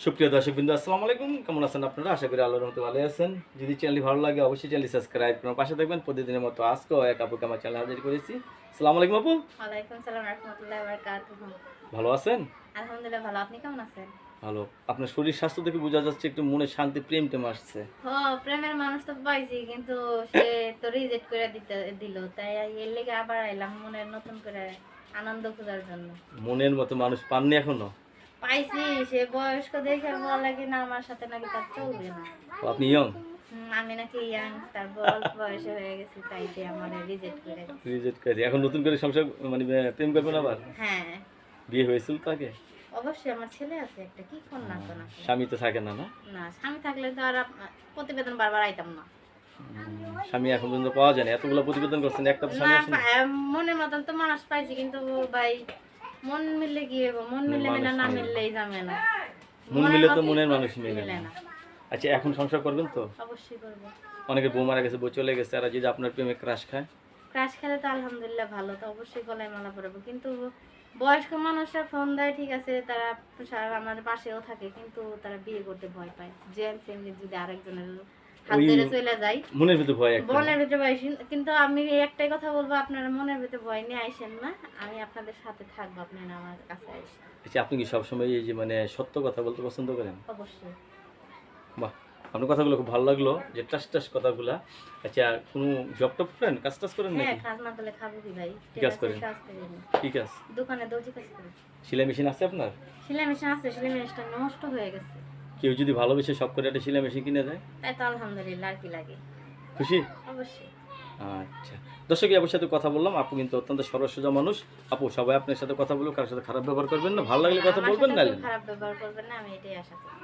সুপ্রিয় দর্শকবৃন্দ, আসসালামু আলাইকুম। কেমন আছেন আপনারা? আশা করি আল্লাহর রহমতে ভালো আছেন। যদি চ্যানেলটি ভালো লাগে অবশ্যই চ্যানেলটি সাবস্ক্রাইব করুন, পাশে থাকবেন। প্রতিদিনের মতো আজকেও এক আপুকে আমার চ্যানেলে হাজির করেছি। আসসালামু আলাইকুম আপু, ওয়ালাইকুম সালাম রাহমাতুল্লাহি ওয়া বারাকাতুহু। ভালো আছেন? আলহামদুলিল্লাহ ভালো। আপনি কেমন আছেন? ভালো। আপনার শরীর স্বাস্থ্য দেখে বোঝা যাচ্ছে একটু মনে শান্তি, প্রেম টেম আসছে। প্রেমের মানুষ তো পাইছি, কিন্তু সে তো রিজেক্ট করে দিল, তাই এর লেগে আবার আইলাম মনের নতুন করে আনন্দ খোঁজার জন্য। মনের মতো মানুষ পাননি এখনো? পাইছি, সে বয়স্ক দেখে বলা লাগে না আমার সাথে নাকি তার চলবে না। তো আপনি ইয়ং? আমি নাকি ইয়াং, তার অল্প বয়সে হয়ে গেছি, তাই সে আমার রিজেক্ট করে দিছে। রিজেক্ট করে এখন নতুন করে সংসার মানে প্রেম করবেন আবার? হ্যাঁ, বিয়ে হয়েছিল তাকে? অবশ্যই আমার ছেলে আছে একটা, কি কন্যা তো না। স্বামী তো থাকে না? না, না, স্বামী থাকলে তো আর প্রতিবেদন বারবার আইতাম না। স্বামী এখন পর্যন্ত পাওয়া যায় না। এতগুলো প্রতিবেদন করছেন, একটা তো স্বামী না, আসেনি। মনের মতন তো মানুষ পাইছি, কিন্তু ভাই মন মিললে কি হবে? মন মিললে মিলে না মিললেই যাবে না। মন মিলে তো মনের মানুষ মিলে মিলে না। না। আচ্ছা, এখন সংসার করবেন তো? অবশ্যই করবো। অনেকের বউ মারা গেছে, বউ চলে গেছে, আর যদি আপনার প্রেমে ক্রাশ খায়? ক্রাশ খেলে তো আলহামদুলিল্লাহ ভালো, তো অবশ্যই গলায় মালা পরাবো। কিন্তু বয়স্ক মানুষরা ফোন দেয়, ঠিক আছে, তারা আমাদের পাশেও থাকে, কিন্তু তারা বিয়ে করতে ভয় পায়। জেন্টস এমনি যদি আরেকজনের হাত ওই ধরে চলে যায়, মনের ভিতর ভয় একটা। মনের ভিতরে ভয়। কিন্তু আমি একটাই কথা বলবো, আপনারা মনের ভিতরে ভয় নিয়ে আইসেন না, আমি আপনাদের সাথে থাকবো, আপনি না আমার কাছে আইসেন। আচ্ছা, আপনি কি সবসময় এই যে মানে সত্য কথা বলতে পছন্দ করেন? অবশ্যই। বাহ, আপনার কথাগুলো খুব ভালো লাগলো, যে টাস কথাগুলা। আচ্ছা, কোনো জব টপ করেন, কাজ টাজ করেন হ্যাঁ, নাকি? কাজ না করলে খাবো কি ভাই? কি কাজ করেন? কাজ করি আমি। ঠিক আছে। দোকানে দর্জি কাজ করি। সেলাই মেশিন আছে আপনার? সেলাই মেশিন আছে, সেলাই মেশিনটা নষ্ট হয়ে গেছে। কেউ যদি ভালোবেসে শখ করে একটা সেলাই মেশিন কিনে দেয়, তাই তো আলহামদুলিল্লাহ, আর কি লাগে। খুশি? অবশ্যই। আচ্ছা, দর্শক, আপুর সাথে কথা বললাম। আপু কিন্তু অত্যন্ত সরল সোজা মানুষ। আপু, সবাই আপনার সাথে কথা বলবো, কারোর সাথে খারাপ ব্যবহার করবেন না, ভালো লাগলে কথা আমার বলবেন সাথে না। কেউ খারাপ ব্যবহার করবেন না, আমি এটাই আশা করি।